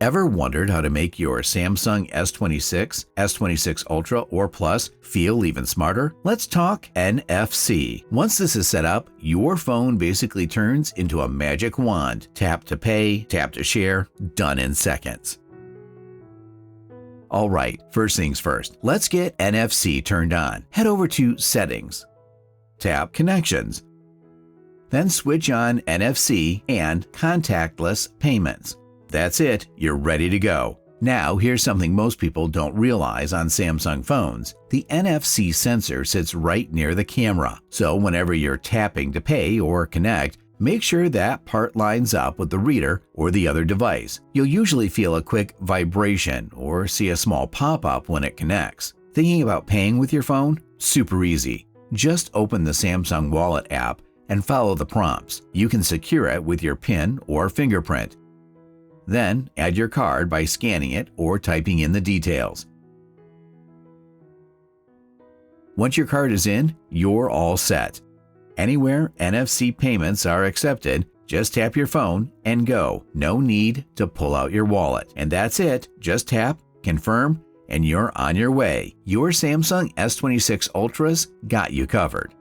Ever wondered how to make your Samsung S26, S26 Ultra, or Plus feel even smarter? Let's talk NFC. Once this is set up, your phone basically turns into a magic wand. Tap to pay, tap to share, done in seconds. Alright, first things first, let's get NFC turned on. Head over to Settings. Tap Connections. Then switch on NFC and contactless payments. That's it, you're ready to go. Now, here's something most people don't realize on Samsung phones. The NFC sensor sits right near the camera, so whenever you're tapping to pay or connect, make sure that part lines up with the reader or the other device. You'll usually feel a quick vibration or see a small pop-up when it connects. Thinking about paying with your phone? Super easy. Just open the Samsung Wallet app and follow the prompts. You can secure it with your PIN or fingerprint. Then, add your card by scanning it or typing in the details. Once your card is in, you're all set. Anywhere NFC payments are accepted, just tap your phone and go. No need to pull out your wallet. And that's it. Just tap, confirm, and you're on your way. Your Samsung S26 Ultras got you covered.